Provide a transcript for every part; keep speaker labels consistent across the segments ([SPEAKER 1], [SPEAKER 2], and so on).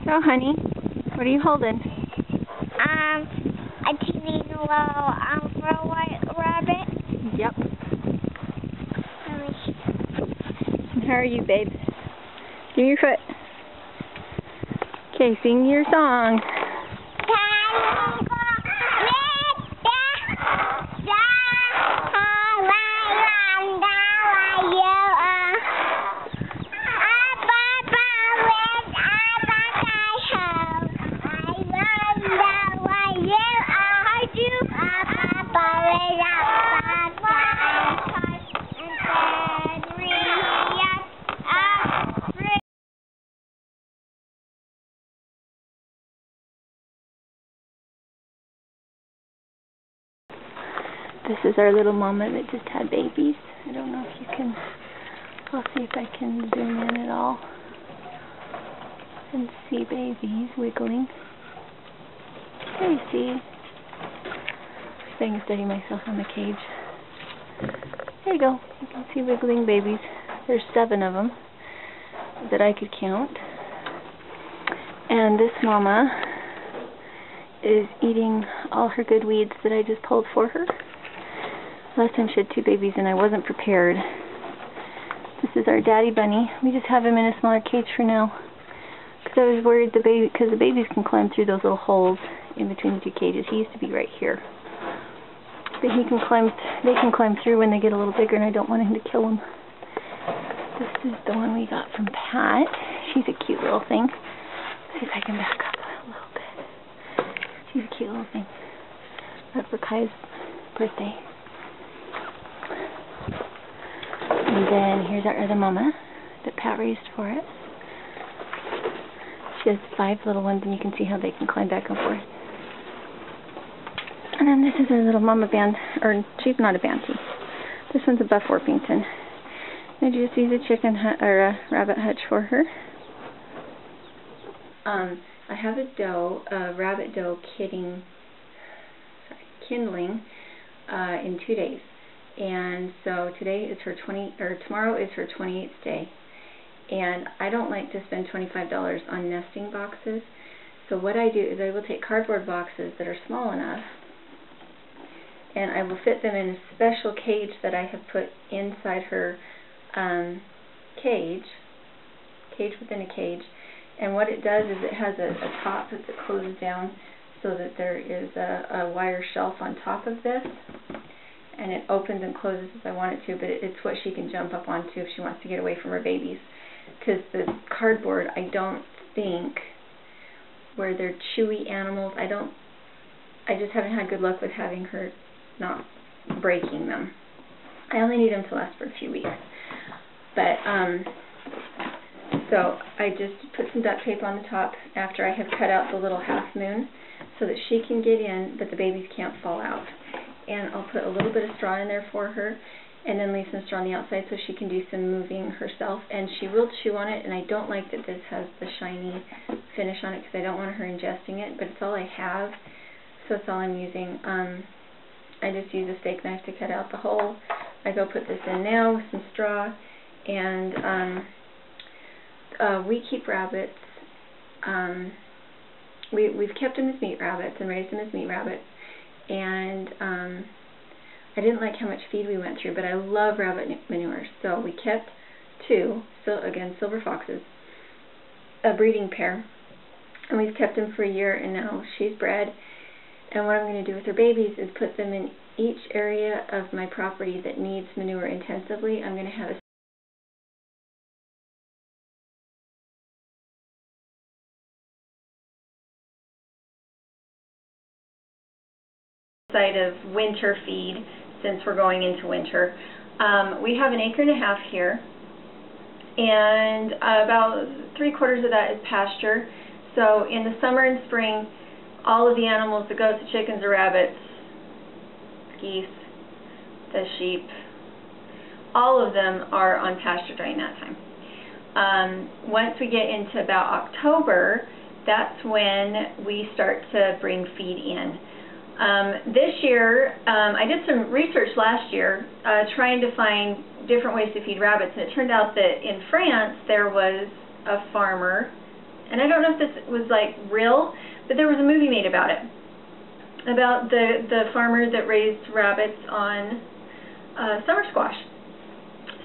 [SPEAKER 1] So, honey, what are you holding?
[SPEAKER 2] A teeny little white rabbit.
[SPEAKER 1] Yep. And how are you, babe? Give me your foot. Okay, sing your song. This is our little mama that just had babies. I don't know if you can, I'll see if I can zoom in at all and see babies wiggling. There you see. I can steady myself on the cage. There you go. You can see wiggling babies. There's 7 of them that I could count. And this mama is eating all her good weeds that I just pulled for her. Last time she had 2 babies and I wasn't prepared. This is our daddy bunny. We just have him in a smaller cage for now. Because I was worried the babies can climb through those little holes in between the 2 cages. He used to be right here. But they can climb through when they get a little bigger, and I don't want him to kill them. This is the one we got from Pat. She's a cute little thing. Let's see if I can back up a little bit. She's a cute little thing. That's for Kai's birthday. And then here's our other mama that Pat raised for us. She has 5 little ones, and you can see how they can climb back and forth. And then this is our little mama band, or she's not a banty. This one's a Buff Orpington. I just use a chicken or a rabbit hutch for her. I have a rabbit doe kindling in 2 days. And so today is her tomorrow is her 28th day. And I don't like to spend $25 on nesting boxes. So what I do is I will take cardboard boxes that are small enough, and I will fit them in a special cage that I have put inside her cage within a cage. And what it does is it has a top that closes down so that there is a wire shelf on top of this. And it opens and closes as I want it to, but it's what she can jump up onto if she wants to get away from her babies. Because the cardboard, I don't think, where they're chewy animals, I just haven't had good luck with having her not breaking them. I only need them to last for a few weeks. But, so I just put some duct tape on the top after I have cut out the little half moon so that she can get in, but the babies can't fall out. And I'll put a little bit of straw in there for her, and then leave some straw on the outside so she can do some moving herself. And she will chew on it, and I don't like that this has the shiny finish on it because I don't want her ingesting it, but it's all I have, so it's all I'm using. I just use a steak knife to cut out the hole. I go put this in now with some straw, and we keep rabbits. We've kept them as meat rabbits and raised them as meat rabbits. And I didn't like how much feed we went through, but I love rabbit manure. So we kept 2, so again, silver foxes, a breeding pair, and we've kept them for a year, and now she's bred. And what I'm going to do with her babies is put them in each area of my property that needs manure intensively. I'm going to have a side of winter feed since we're going into winter. We have 1.5 acres here, and about 3/4 of that is pasture. So in the summer and spring, all of the animals, the goats, the chickens, the rabbits, geese, the sheep, all of them are on pasture during that time. Once we get into about October, that's when we start to bring feed in. This year, I did some research last year trying to find different ways to feed rabbits, and it turned out that in France there was a farmer And I don't know if this was like real, but there was a movie made about it, about the farmer that raised rabbits on summer squash.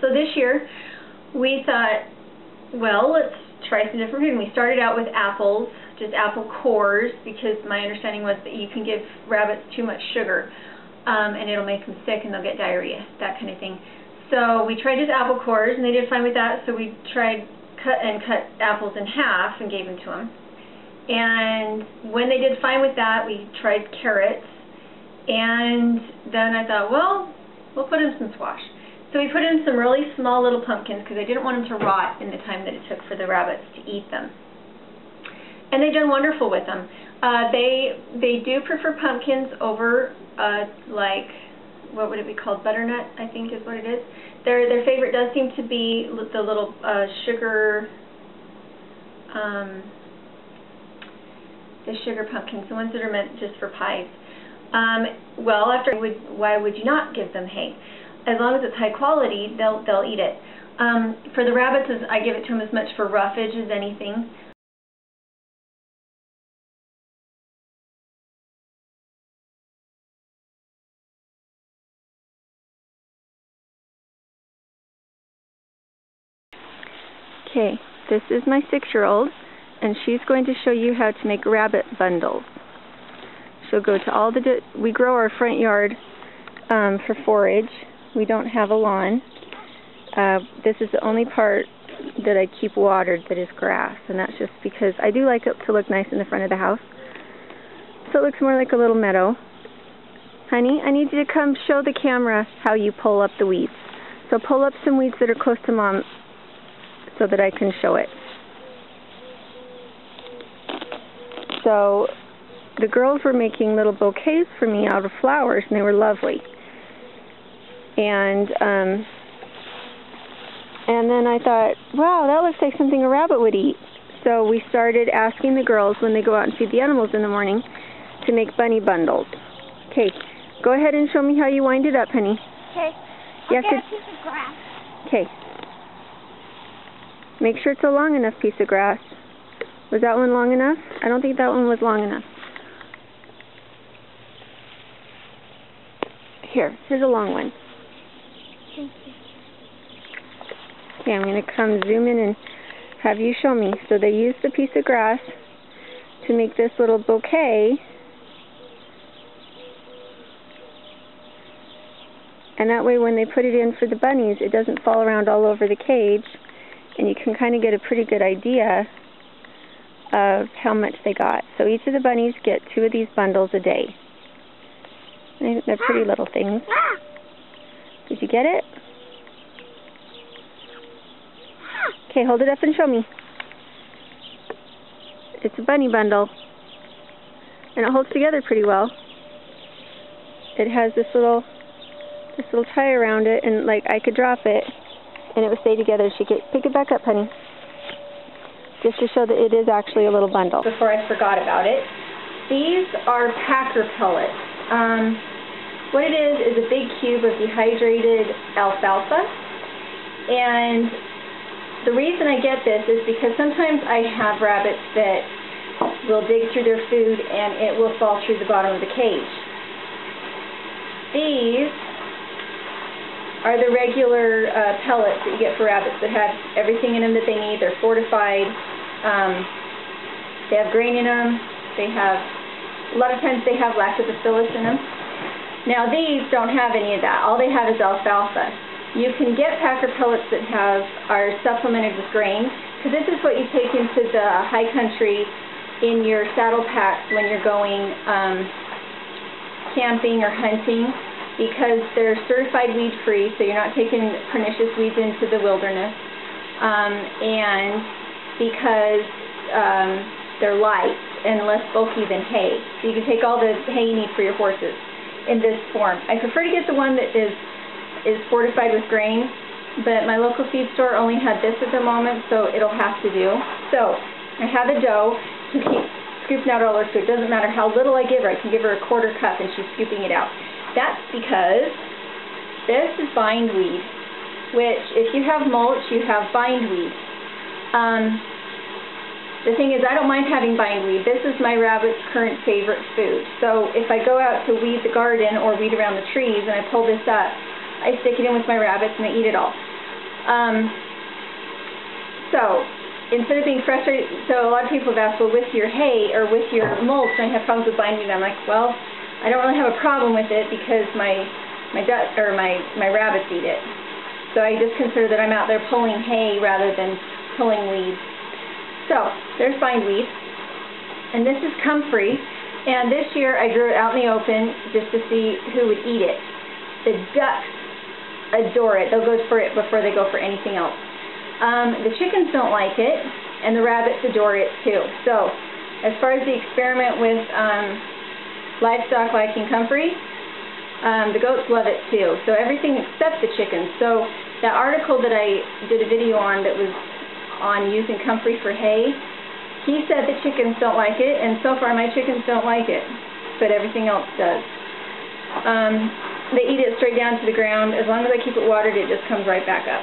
[SPEAKER 1] So this year we thought, well, let's try some different food. And we started out with apples, just apple cores, because my understanding was that you can give rabbits too much sugar and it'll make them sick and they'll get diarrhea, that kind of thing. So we tried just apple cores and they did fine with that, so we tried cut apples in half and gave them to them. And when they did fine with that, we tried carrots, and then I thought, well, we'll put in some squash. So we put in some really small little pumpkins because I didn't want them to rot in the time that it took for the rabbits to eat them. And they've done wonderful with them. They do prefer pumpkins over like, what would it be called? Butternut, I think is what it is. Their favorite does seem to be the little sugar, the sugar pumpkins, the ones that are meant just for pies. Well, why would you not give them hay? As long as it's high quality, they'll eat it. For the rabbits, I give it to them as much for roughage as anything. Okay, this is my 6-year-old, and she's going to show you how to make rabbit bundles. She'll go to all the, we grow our front yard for forage. We don't have a lawn. This is the only part that I keep watered that is grass, and that's just because I do like it to look nice in the front of the house. So it looks more like a little meadow. Honey, I need you to come show the camera how you pull up the weeds. So pull up some weeds that are close to Mom so that I can show it. So the girls were making little bouquets for me out of flowers, and they were lovely. And then I thought, wow, that looks like something a rabbit would eat. So we started asking the girls when they go out and feed the animals in the morning to make bunny bundles. Okay, go ahead and show me how you wind it up, honey.
[SPEAKER 2] Okay. I'll get a piece of grass.
[SPEAKER 1] Okay. Make sure it's a long enough piece of grass. Was that one long enough? I don't think that one was long enough. Here's a long one.
[SPEAKER 2] Thank you.
[SPEAKER 1] Okay, I'm going to come zoom in and have you show me. So they used the piece of grass to make this little bouquet. And that way when they put it in for the bunnies, it doesn't fall around all over the cage. And you can kind of get a pretty good idea of how much they got. So each of the bunnies get 2 of these bundles a day. They're pretty little things. Did you get it? Okay, hold it up and show me. It's a bunny bundle. And it holds together pretty well. It has this little tie around it, and like I could drop it and it would stay together. She could pick it back up, honey. Just to show that it is actually a little bundle. Before I forgot about it, these are packer pellets. What it is a big cube of dehydrated alfalfa. And the reason I get this is because sometimes I have rabbits that will dig through their food and it will fall through the bottom of the cage. These are the regular pellets that you get for rabbits that have everything in them that they need. They're fortified. They have grain in them. A lot of times they have lactobacillus in them. Now these don't have any of that. All they have is alfalfa. You can get packer pellets that are supplemented with grain, because this is what you take into the high country in your saddle packs when you're going camping or hunting, because they're certified weed-free, so you're not taking pernicious weeds into the wilderness, and because they're light and less bulky than hay. So you can take all the hay you need for your horses in this form. I prefer to get the one that is fortified with grain, but my local feed store only had this at the moment, so it'll have to do. So I have a doe who keeps scooping out all her food. It doesn't matter how little I give her. I can give her a quarter cup and she's scooping it out. That's because this is bindweed, which if you have mulch, you have bindweed. the thing is, I don't mind having bindweed. This is my rabbit's current favorite food. So if I go out to weed the garden or weed around the trees and I pull this up, I stick it in with my rabbits and they eat it all. So instead of being frustrated, so a lot of people have asked, well, with your hay or with your mulch, I have problems with bindweed. I'm like, well, I don't really have a problem with it because my rabbits eat it. So I just consider that I'm out there pulling hay rather than pulling weeds. So there's bindweed, and this is comfrey. And this year I grew it out in the open just to see who would eat it. The ducks adore it. They'll go for it before they go for anything else. The chickens don't like it, and the rabbits adore it too. So as far as the experiment with livestock liking comfrey, the goats love it too. So everything except the chickens. So that article that I did a video on that was on using comfrey for hay, he said the chickens don't like it, and so far my chickens don't like it, but everything else does. They eat it straight down to the ground. As long as I keep it watered, it just comes right back up.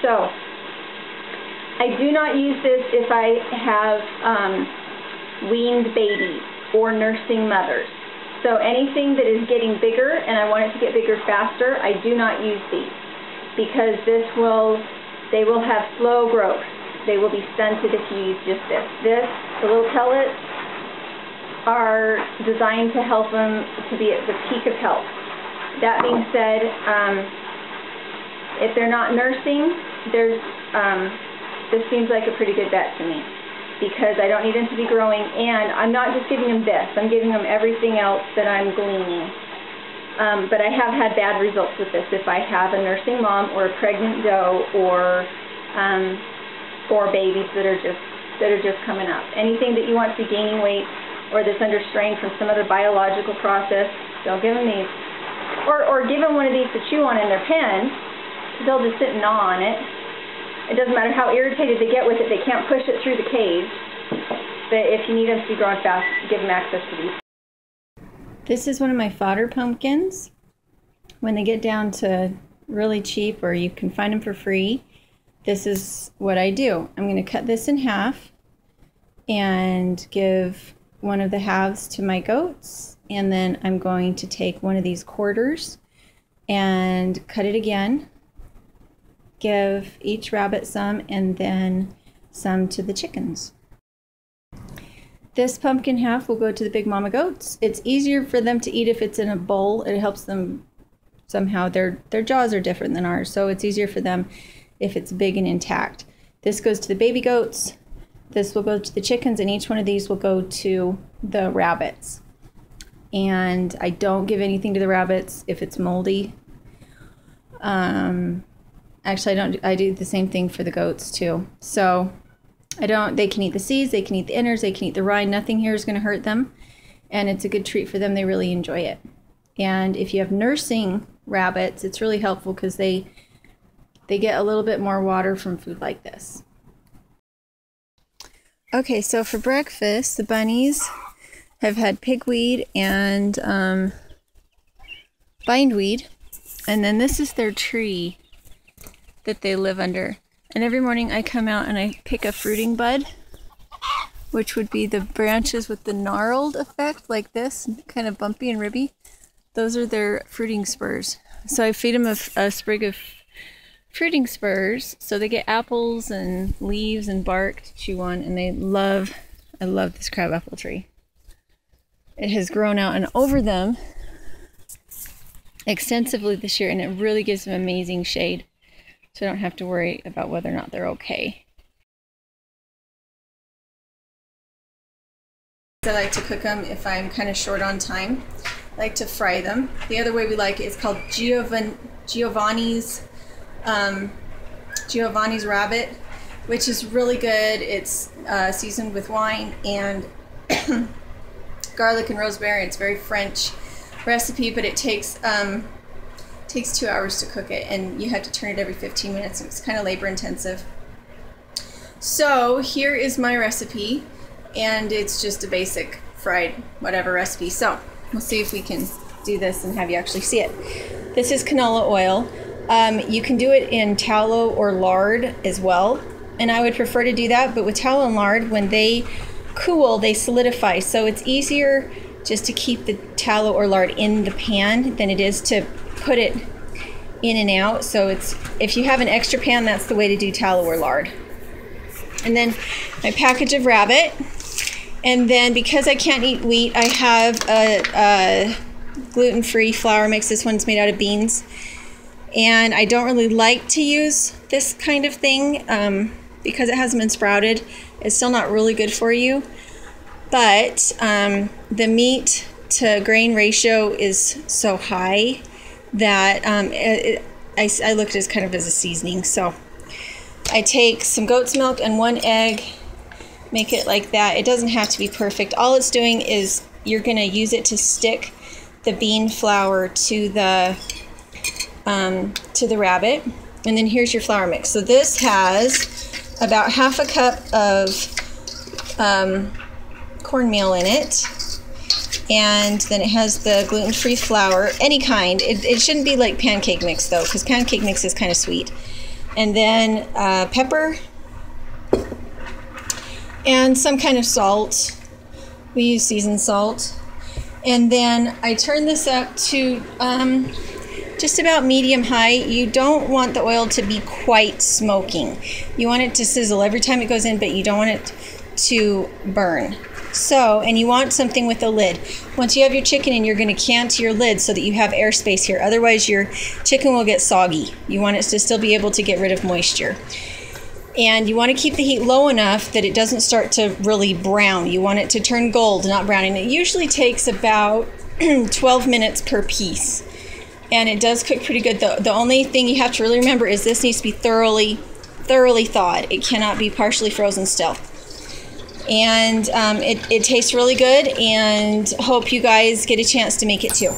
[SPEAKER 1] So I do not use this if I have weaned babies or nursing mothers. So anything that is getting bigger and I want it to get bigger faster, I do not use these, because they will have slow growth. They will be stunted if you use just this. The little pellets are designed to help them to be at the peak of health. That being said, if they're not nursing, this seems like a pretty good bet to me, because I don't need them to be growing, and I'm not just giving them this, I'm giving them everything else that I'm gleaning. But I have had bad results with this. If I have a nursing mom or a pregnant doe or babies that are just coming up. Anything that you want to be gaining weight or that's under strain from some other biological process, don't give them these. Or give them one of these to chew on in their pen. They'll just sit and gnaw on it. It doesn't matter how irritated they get with it, they can't push it through the cage. But if you need them to be growing fast, give them access to these. This is one of my fodder pumpkins. When they get down to really cheap, or you can find them for free, this is what I do. I'm going to cut this in half and give one of the halves to my goats, and then I'm going to take one of these quarters and cut it again, give each rabbit some, and then some to the chickens. This pumpkin half will go to the big mama goats. It's easier for them to eat if it's in a bowl. It helps them somehow. Their jaws are different than ours, so it's easier for them if it's big and intact. This goes to the baby goats. This will go to the chickens, and each one of these will go to the rabbits. And I don't give anything to the rabbits if it's moldy. Actually, I do the same thing for the goats too. So they can eat the seeds, they can eat the innards, they can eat the rind. Nothing here is going to hurt them, and it's a good treat for them. They really enjoy it. And if you have nursing rabbits, it's really helpful because they get a little bit more water from food like this. Okay, so for breakfast, the bunnies have had pigweed and bindweed, and then this is their tree that they live under. And every morning I come out and I pick a fruiting bud, which would be the branches with the gnarled effect, like this, kind of bumpy and ribby. Those are their fruiting spurs. So I feed them a sprig of fruiting spurs, so they get apples and leaves and bark to chew on, and I love this crabapple tree. It has grown out and over them extensively this year, and it really gives them amazing shade, so I don't have to worry about whether or not they're okay. I like to cook them if I'm kind of short on time. I like to fry them. The other way we like it is called Giovanni's rabbit, which is really good. It's seasoned with wine and garlic and rosemary. It's a very French recipe, but it takes 2 hours to cook it, and you have to turn it every 15 minutes. It's kind of labor intensive. So here is my recipe, and it's just a basic fried whatever recipe. So we'll see if we can do this and have you actually see it. This is canola oil. You can do it in tallow or lard as well.
[SPEAKER 3] and I would prefer to do that, but with tallow and lard, when they cool, they solidify. So it's easier just to keep the tallow or lard in the pan than it is to put it in and out. So it's, if you have an extra pan, that's the way to do tallow or lard. And then my package of rabbit. And then because I can't eat wheat, I have a gluten-free flour mix. This one's made out of beans. And I don't really like to use this kind of thing because it hasn't been sprouted. It's still not really good for you. But the meat to grain ratio is so high that I look at it as kind of as a seasoning. So I take some goat's milk and 1 egg, make it like that. It doesn't have to be perfect. All it's doing is you're going to use it to stick the bean flour to the rabbit. And then here's your flour mix. So this has about half a cup of cornmeal in it, and then it has the gluten-free flour, any kind. It shouldn't be like pancake mix though, because pancake mix is kind of sweet. And then pepper and some kind of salt. We use seasoned salt. And then I turn this up to just about medium high. You don't want the oil to be quite smoking. You want it to sizzle every time it goes in, but you don't want it to burn. So, and you want something with a lid. Once you have your chicken in, you're going to cant your lid so that you have airspace here. Otherwise, your chicken will get soggy. You want it to still be able to get rid of moisture. And you want to keep the heat low enough that it doesn't start to really brown. You want it to turn gold, not brown. And it usually takes about 12 minutes per piece. And it does cook pretty good. The only thing you have to really remember is this needs to be thoroughly thawed. It cannot be partially frozen still. And it tastes really good, and hope you guys get a chance to make it too.